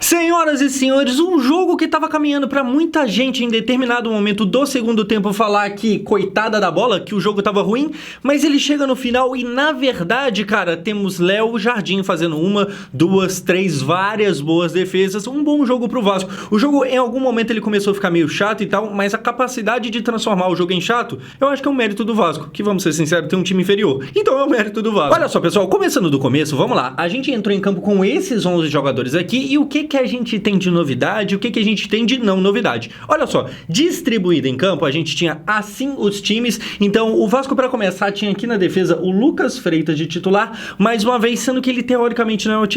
Senhoras e senhores, um jogo que tava caminhando pra muita gente em determinado momento do segundo tempo falar que coitada da bola, que o jogo tava ruim, mas ele chega no final e na verdade, cara, temos Léo Jardim fazendo uma, duas, três, várias boas defesas, um bom jogo pro Vasco. O jogo em algum momento ele começou a ficar meio chato e tal, mas a capacidade de transformar o jogo em chato, eu acho que é um mérito do Vasco, que vamos ser sinceros, tem um time inferior. Então é um mérito do Vasco. Olha só, pessoal, começando do começo, vamos lá. A gente entrou em campo com esses 11 jogadores aqui e o que a gente tem de novidade, o que a gente tem de não novidade. Olha só, distribuído em campo, a gente tinha assim os times, então o Vasco para começar tinha aqui na defesa o Lucas Freitas de titular, mais uma vez, sendo que ele teoricamente não é o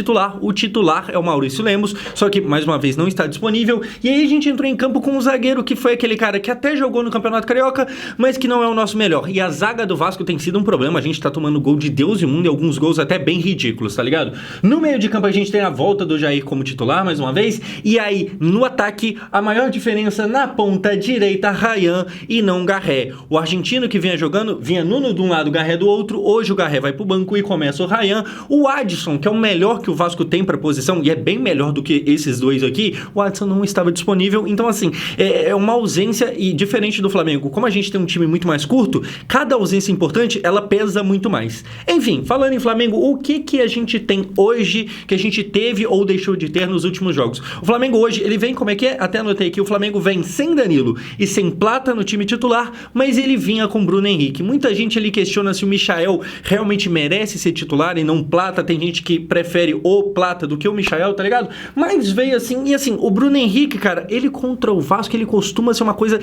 titular é o Maurício Lemos, só que mais uma vez não está disponível, e aí a gente entrou em campo com um zagueiro que foi aquele cara que até jogou no Campeonato Carioca, mas que não é o nosso melhor, e a zaga do Vasco tem sido um problema, a gente tá tomando gol de Deus e mundo e alguns gols até bem ridículos, tá ligado? No meio de campo a gente tem a volta do Jair como titular, mais uma vez, e aí no ataque a maior diferença na ponta direita, Ryan e não Garré. O argentino que vinha jogando, vinha Nuno de um lado, Garré do outro, hoje o Garré vai pro banco e começa o Ryan. O Adson, que é o melhor que o Vasco tem pra posição, e é bem melhor do que esses dois aqui, o Adson não estava disponível, então assim, é uma ausência, e diferente do Flamengo, como a gente tem um time muito mais curto, cada ausência importante, ela pesa muito mais. Enfim, falando em Flamengo, o que a gente tem hoje, que a gente teve ou deixou de ter nos últimos jogos? O Flamengo hoje, ele vem, como é que é? Até anotei aqui, o Flamengo vem sem Danilo e sem Plata no time titular, mas ele vinha com Bruno Henrique. Muita gente ali questiona se o Michael realmente merece ser titular e não Plata, tem gente que prefere o Plata do que o Michael, tá ligado? Mas veio assim, e assim, o Bruno Henrique, cara, ele contra o Vasco, ele costuma ser uma coisa,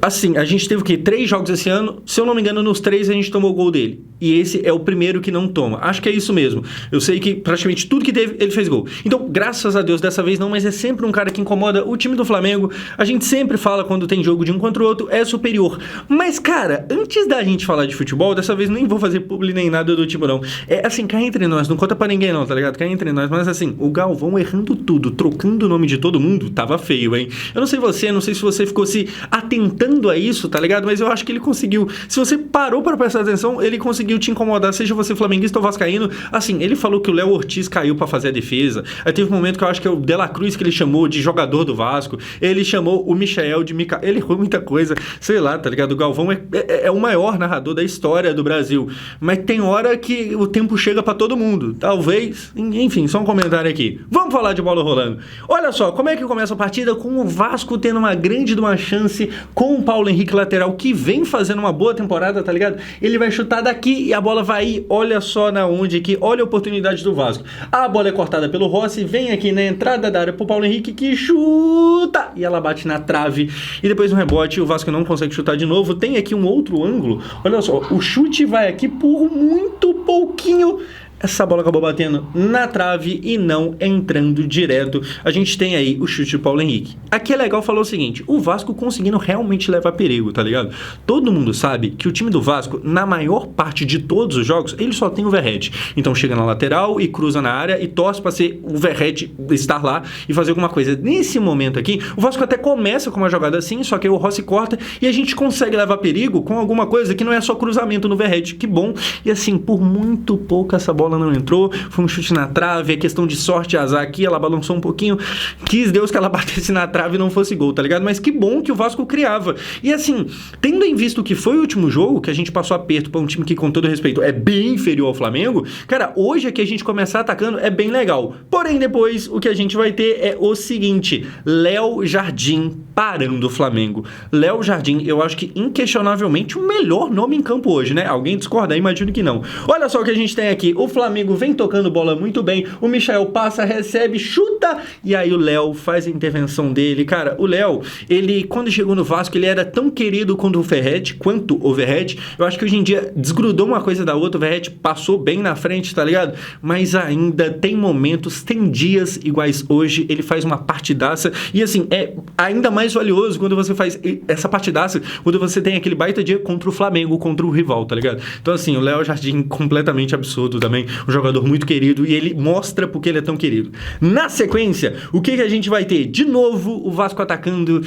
assim, a gente teve o quê? 3 jogos esse ano, se eu não me engano, nos 3 a gente tomou o gol dele, e esse é o primeiro que não toma. Acho que é isso mesmo. Eu sei que praticamente tudo que teve, ele fez gol. Então, graças a Deus, dessa vez não, mas é sempre um cara que incomoda o time do Flamengo. A gente sempre fala quando tem jogo de um contra o outro, é superior. Mas, cara, antes da gente falar de futebol, dessa vez nem vou fazer publi nem nada do tipo, não. É assim, cá entre nós, não conta pra ninguém não, tá ligado? Cá entre nós, mas assim, o Galvão errando tudo, trocando o nome de todo mundo, tava feio, hein? Eu não sei você, não sei se você ficou se atentando a isso, tá ligado? Mas eu acho que ele conseguiu. Se você parou pra prestar atenção, ele conseguiu te incomodar, seja você flamenguista ou vascaíno. Assim, ele falou que o Léo Ortiz caiu pra fazer a defesa. Aí teve um momento que eu acho que é o De La Cruz que ele chamou de jogador do Vasco. Ele chamou o Michael de Mica. Ele errou muita coisa, sei lá, tá ligado? O Galvão é o maior narrador da história do Brasil. Mas tem hora que o tempo chega pra todo mundo. Talvez, enfim, só um comentário aqui. Vamos falar de bola rolando. Olha só, como é que começa a partida? Com o Vasco tendo uma grande de uma chance com o Paulo Henrique lateral, que vem fazendo uma boa temporada, tá ligado? Ele vai chutar daqui e a bola vai ir, olha só na onde aqui, olha a oportunidade do Vasco. A bola é cortada pelo Rossi, vem aqui na entrada da área pro Paulo Henrique, que chuta! E ela bate na trave, e depois no rebote o Vasco não consegue chutar de novo. Tem aqui um outro ângulo, olha só, o chute vai aqui por muito pouquinho. Essa bola acabou batendo na trave e não entrando direto. A gente tem aí o chute do Paulo Henrique. Aqui é legal falar o seguinte, o Vasco conseguindo realmente levar perigo, tá ligado? Todo mundo sabe que o time do Vasco, na maior parte de todos os jogos, ele só tem o Verratti. Então chega na lateral e cruza na área e torce pra ser o Verratti estar lá e fazer alguma coisa. Nesse momento aqui, o Vasco até começa com uma jogada assim, só que aí o Rossi corta e a gente consegue levar perigo com alguma coisa que não é só cruzamento no Verratti. Que bom. E assim, por muito pouco essa bola não entrou, foi um chute na trave, é questão de sorte e azar aqui, ela balançou um pouquinho, quis Deus que ela batesse na trave e não fosse gol, tá ligado? Mas que bom que o Vasco criava. E assim, tendo em vista o que foi o último jogo, que a gente passou aperto pra um time que, com todo respeito, é bem inferior ao Flamengo, cara, hoje aqui a gente começar atacando é bem legal. Porém, depois, o que a gente vai ter é o seguinte, Léo Jardim parando o Flamengo. Léo Jardim, eu acho que inquestionavelmente o melhor nome em campo hoje, né? Alguém discorda? Imagino que não. Olha só o que a gente tem aqui, o Flamengo vem tocando bola muito bem, o Michael passa, recebe, chuta, e aí o Léo faz a intervenção dele. Cara, o Léo, ele, quando chegou no Vasco, ele era tão querido quanto o Verratti. Eu acho que hoje em dia desgrudou uma coisa da outra, o Verratti passou bem na frente, tá ligado? Mas ainda tem momentos, tem dias iguais hoje, ele faz uma partidaça, e assim, é ainda mais valioso quando você faz essa partidaça, quando você tem aquele baita dia contra o Flamengo, contra o rival, tá ligado? Então assim, o Léo Jardim completamente absurdo também, um jogador muito querido, e ele mostra porque ele é tão querido. Na sequência sequência, o que a gente vai ter? De novo, o Vasco atacando,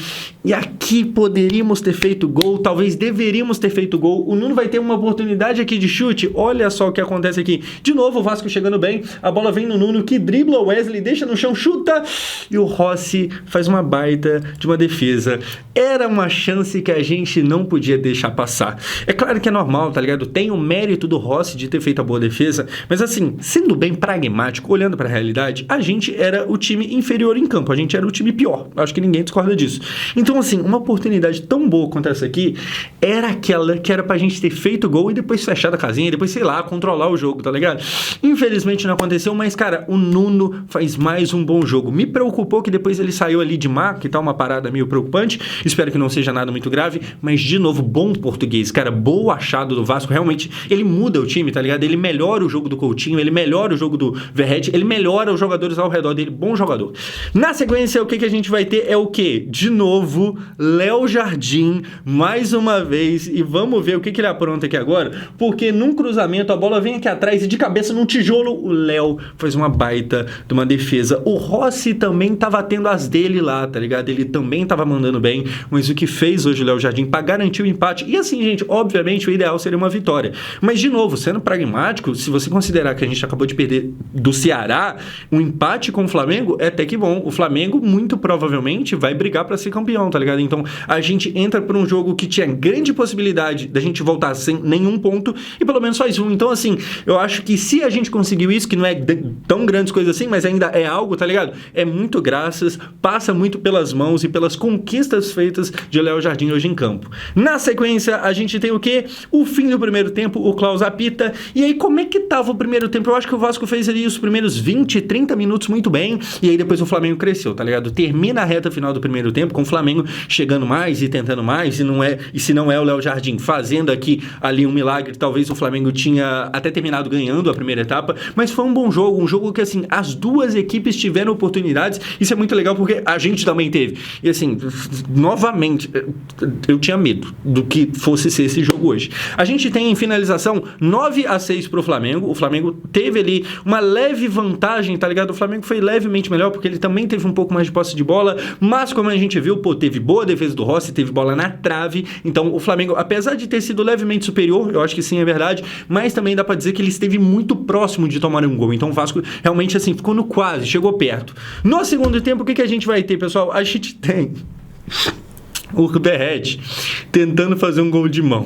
e aqui poderíamos ter feito gol, talvez deveríamos ter feito gol. O Nuno vai ter uma oportunidade aqui de chute, olha só o que acontece aqui. De novo, o Vasco chegando bem, a bola vem no Nuno, que dribla o Wesley, deixa no chão, chuta, e o Rossi faz uma baita de uma defesa. Era uma chance que a gente não podia deixar passar. É claro que é normal, tá ligado? Tem o mérito do Rossi de ter feito a boa defesa, mas assim, sendo bem pragmático, olhando pra realidade, a gente era o time inferior em campo, a gente era o time pior. Acho que ninguém discorda disso. Então assim, uma oportunidade tão boa quanto essa aqui, era aquela que era pra gente ter feito gol e depois fechar a casinha, e depois, sei lá, controlar o jogo, tá ligado? Infelizmente não aconteceu, mas cara, o Nuno faz mais um bom jogo. Me preocupou que depois ele saiu ali de má, que tá uma parada meio preocupante, espero que não seja nada muito grave, mas de novo, bom português, cara, boa achado do Vasco, realmente, ele muda o time, tá ligado? Ele melhora o jogo do Coutinho, ele melhora o jogo do Verratti, ele melhora os jogadores ao redor dele, bom jogador. Na sequência, o que a gente vai ter é o quê? De novo, Léo Jardim, mais uma vez, e vamos ver o que ele apronta aqui agora, porque num cruzamento, a bola vem aqui atrás e de cabeça num tijolo, o Léo faz uma baita de uma defesa. O Rossi também tava tendo as dele lá, tá ligado? Ele também tava mandando bem, mas o que fez hoje o Léo Jardim para garantir o empate, e assim, gente, obviamente o ideal seria uma vitória, mas de novo, sendo pragmático, se você considerar que a gente acabou de perder do Ceará, um empate com o Flamengo é até que bom. O Flamengo muito provavelmente vai brigar para ser campeão, tá ligado? Então a gente entra por um jogo que tinha grande possibilidade da gente voltar sem nenhum ponto e pelo menos faz um. Então assim, eu acho que se a gente conseguiu isso, que não é tão grandes coisas assim, mas ainda é algo, tá ligado? É muito graças, passa muito pelas mãos e pelas conquistas feitas de Léo Jardim hoje em campo. Na sequência, a gente tem o quê? O fim do primeiro tempo, o Klaus apita. E aí, como é que tava o primeiro tempo? Eu acho que o Vasco fez ali os primeiros 20, 30 minutos muito bem, e aí depois o Flamengo cresceu, tá ligado? Termina a reta final do primeiro tempo com o Flamengo chegando mais e tentando mais, e se não é o Léo Jardim fazendo aqui ali um milagre, talvez o Flamengo tinha até terminado ganhando a primeira etapa, mas foi um bom jogo, um jogo que assim, as duas equipes tiveram oportunidades, isso é muito legal porque a gente também teve, e assim, novamente, eu tinha medo do que fosse ser esse jogo hoje. A gente tem em finalização 9-6 pro Flamengo, o Flamengo teve ali uma leve vantagem, tá ligado? O Flamengo foi levemente melhor porque ele também teve um pouco mais de posse de bola, mas como a gente viu, pô, teve boa defesa do Rossi, teve bola na trave, então o Flamengo, apesar de ter sido levemente superior, eu acho que sim, é verdade, mas também dá pra dizer que ele esteve muito próximo de tomar um gol, então o Vasco realmente assim, ficou no quase, chegou perto. No segundo tempo, o que a gente vai ter, pessoal? A gente tem o Verratti tentando fazer um gol de mão.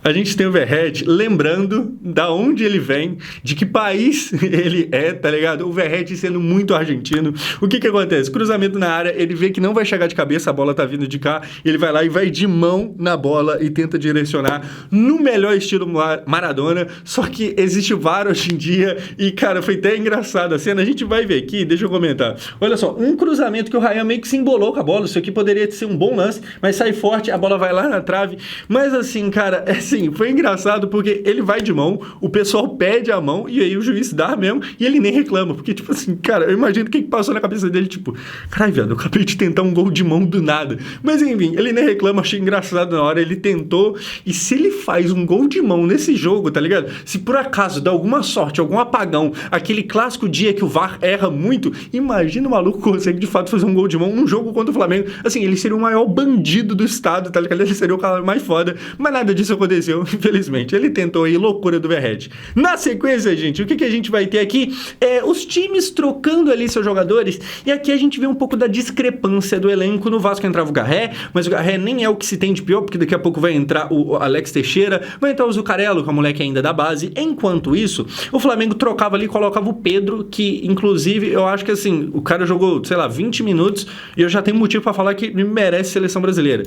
A gente tem o Verratti lembrando da onde ele vem, de que país ele é, tá ligado? O Verratti sendo muito argentino. O que acontece? Cruzamento na área, ele vê que não vai chegar de cabeça, a bola tá vindo de cá, ele vai lá e vai de mão na bola e tenta direcionar no melhor estilo Maradona, só que existe o VAR hoje em dia e, cara, foi até engraçado a cena, a gente vai ver aqui, deixa eu comentar. Olha só, um cruzamento que o Ryan meio que se embolou com a bola, isso aqui poderia ser um bom lance, mas sai forte, a bola vai lá na trave, mas assim, cara, assim, foi engraçado porque ele vai de mão, o pessoal pede a mão e aí o juiz dá mesmo e ele nem reclama, porque tipo assim, cara, eu imagino o que passou na cabeça dele, tipo, caralho, velho, eu acabei de tentar um gol de mão do nada, mas enfim, ele nem reclama, achei engraçado na hora, ele tentou, e se ele faz um gol de mão nesse jogo, tá ligado? Se por acaso dá alguma sorte, algum apagão, aquele clássico dia que o VAR erra muito, imagina o maluco consegue de fato fazer um gol de mão num jogo contra o Flamengo, assim, ele seria o maior bandido do estado, tá ligado? Ele seria o cara mais foda, mas nada disso aconteceu, infelizmente. Ele tentou aí, loucura do Verratti. Na sequência, gente, o que a gente vai ter aqui é os times trocando ali seus jogadores, e aqui a gente vê um pouco da discrepância do elenco. No Vasco entrava o Garré, mas o Garré nem é o que se tem de pior, porque daqui a pouco vai entrar o Alex Teixeira, vai entrar o Zuccarello, que é o moleque ainda da base. Enquanto isso, o Flamengo trocava ali, colocava o Pedro, que inclusive eu acho que assim, o cara jogou, sei lá, 20 minutos, e eu já tenho motivo pra falar que merece seleção brasileira.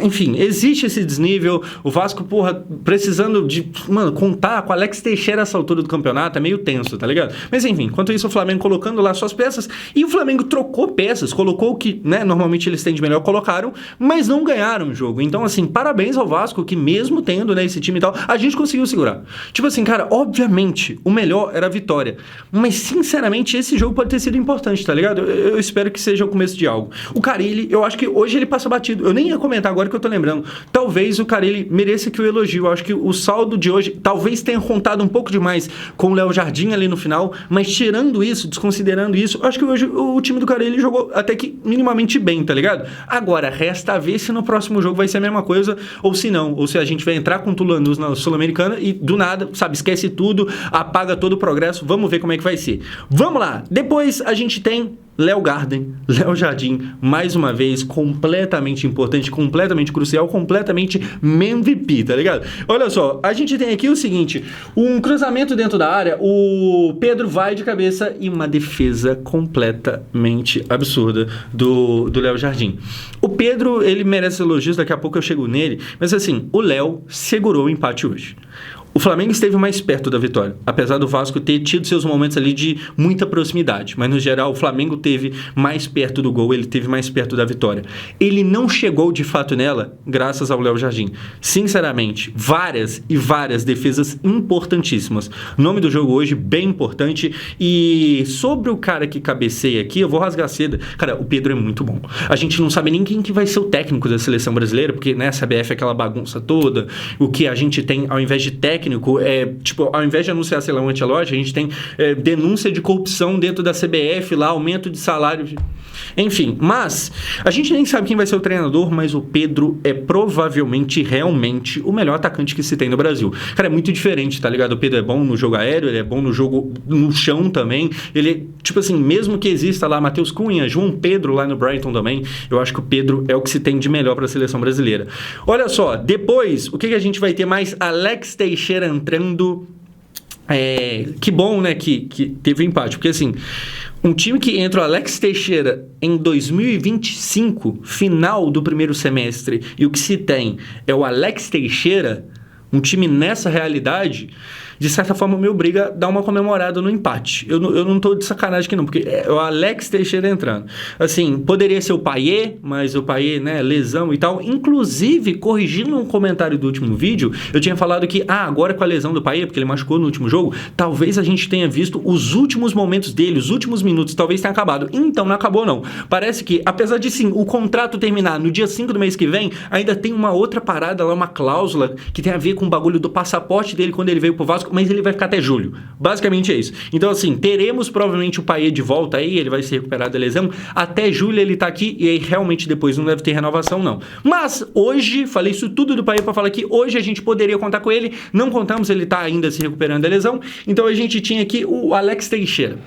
Enfim, existe esse desnível, o Vasco, porra, precisando de, mano, contar com o Alex Teixeira essa altura do campeonato é meio tenso, tá ligado? Mas enfim, enquanto isso o Flamengo colocando lá suas peças, e o Flamengo trocou peças, colocou o que, né, normalmente eles têm de melhor, colocaram, mas não ganharam o jogo. Então assim, parabéns ao Vasco, que mesmo tendo, né, esse time e tal, a gente conseguiu segurar. Tipo assim, cara, obviamente, o melhor era a vitória, mas sinceramente esse jogo pode ter sido importante, tá ligado? Eu espero que seja o começo de algo. O Carille, eu acho que hoje ele passa batido, eu nem ia comentar agora que eu tô lembrando, talvez o Carille esse aqui o elogio. Eu acho que o saldo de hoje talvez tenha contado um pouco demais com o Léo Jardim ali no final, mas tirando isso, desconsiderando isso, eu acho que hoje o time do Carille jogou até que minimamente bem, tá ligado? Agora, resta ver se no próximo jogo vai ser a mesma coisa, ou se não, ou se a gente vai entrar com o Tulanus na Sul-Americana e do nada, sabe, esquece tudo, apaga todo o progresso, vamos ver como é que vai ser. Vamos lá! Depois a gente tem Léo Garden, Léo Jardim, mais uma vez, completamente importante, completamente crucial, completamente MVP, tá ligado? Olha só, a gente tem aqui o seguinte, um cruzamento dentro da área, o Pedro vai de cabeça e uma defesa completamente absurda do Léo Jardim. O Pedro, ele merece elogios, daqui a pouco eu chego nele, mas assim, o Léo segurou o empate hoje. O Flamengo esteve mais perto da vitória, apesar do Vasco ter tido seus momentos ali de muita proximidade, mas no geral o Flamengo teve mais perto do gol, ele teve mais perto da vitória. Ele não chegou de fato nela graças ao Léo Jardim. Sinceramente, várias e várias defesas importantíssimas. O nome do jogo hoje bem importante e sobre o cara que cabeceia aqui, eu vou rasgar seda. Cara, o Pedro é muito bom. A gente não sabe nem quem que vai ser o técnico da seleção brasileira, porque né, a CBF é aquela bagunça toda, o que a gente tem ao invés de técnico, tipo, ao invés de anunciar, sei lá, um anti-loja, a gente tem denúncia de corrupção dentro da CBF lá, aumento de salário, enfim, mas a gente nem sabe quem vai ser o treinador, mas o Pedro é provavelmente, realmente, o melhor atacante que se tem no Brasil. Cara, é muito diferente, tá ligado? O Pedro é bom no jogo aéreo, ele é bom no jogo no chão também, ele, tipo assim, mesmo que exista lá Matheus Cunha, João Pedro lá no Brighton também, eu acho que o Pedro é o que se tem de melhor para a seleção brasileira. Olha só, depois, o que a gente vai ter mais? Alex Teixeira entrando. Que bom, né, que teve empate, porque assim, um time que entra o Alex Teixeira em 2025, final do primeiro semestre, e o que se tem é o Alex Teixeira, um time nessa realidade, de certa forma me obriga a dar uma comemorada no empate. Eu não tô de sacanagem aqui não, porque é o Alex Teixeira entrando. Assim, poderia ser o Payet, mas o Payet, né, lesão e tal. Inclusive, corrigindo um comentário do último vídeo, eu tinha falado que, agora com a lesão do Payet, porque ele machucou no último jogo, talvez a gente tenha visto os últimos momentos dele, os últimos minutos, talvez tenha acabado. Então, não acabou não. Parece que, apesar de sim, o contrato terminar no dia 5 do mês que vem, ainda tem uma outra parada lá, uma cláusula que tem a ver com o bagulho do passaporte dele quando ele veio pro Vasco, mas ele vai ficar até julho. Basicamente é isso. Então, assim, teremos provavelmente o Payet de volta aí, ele vai se recuperar da lesão. Até julho ele tá aqui e aí realmente depois não deve ter renovação, não. Mas hoje, falei isso tudo do Payet pra falar que hoje a gente poderia contar com ele. Não contamos, ele tá ainda se recuperando da lesão. Então a gente tinha aqui o Alex Teixeira.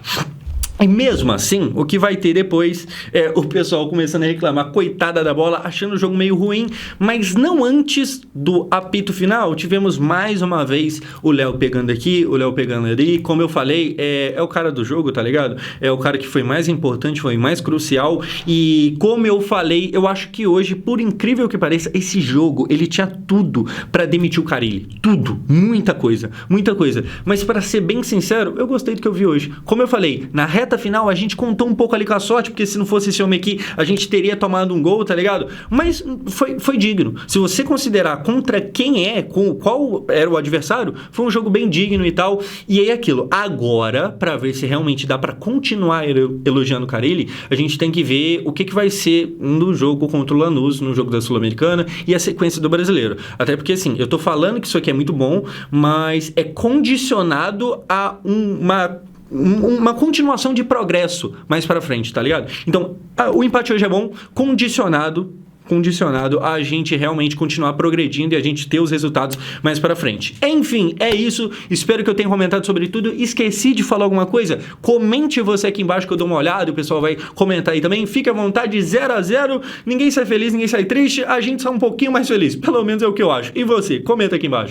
E mesmo assim, o que vai ter depois é o pessoal começando a reclamar, coitada da bola, achando o jogo meio ruim, mas não antes do apito final. Tivemos mais uma vez o Léo pegando aqui, o Léo pegando ali. Como eu falei, é o cara do jogo, tá ligado? É o cara que foi mais importante, foi mais crucial. E como eu falei, eu acho que hoje, por incrível que pareça, esse jogo, ele tinha tudo pra demitir o Carille. Tudo. Muita coisa. Muita coisa. Mas pra ser bem sincero, eu gostei do que eu vi hoje. Como eu falei, na reta final a gente contou um pouco ali com a sorte, porque se não fosse esse homem aqui, a gente teria tomado um gol, tá ligado? Mas foi digno. Se você considerar contra quem qual era o adversário, foi um jogo bem digno e tal. E aí aquilo. Agora, pra ver se realmente dá pra continuar elogiando o Carille, a gente tem que ver o que vai ser no jogo contra o Lanús, no jogo da Sul-Americana e a sequência do Brasileiro. Até porque, assim, eu tô falando que isso aqui é muito bom, mas é condicionado a uma continuação de progresso mais pra frente, tá ligado? Então, o empate hoje é bom, condicionado a gente realmente continuar progredindo e a gente ter os resultados mais pra frente. Enfim, é isso. Espero que eu tenha comentado sobre tudo. Esqueci de falar alguma coisa? Comente você aqui embaixo que eu dou uma olhada, o pessoal vai comentar aí também. Fique à vontade, 0-0. Ninguém sai feliz, ninguém sai triste. A gente sai um pouquinho mais feliz. Pelo menos é o que eu acho. E você? Comenta aqui embaixo.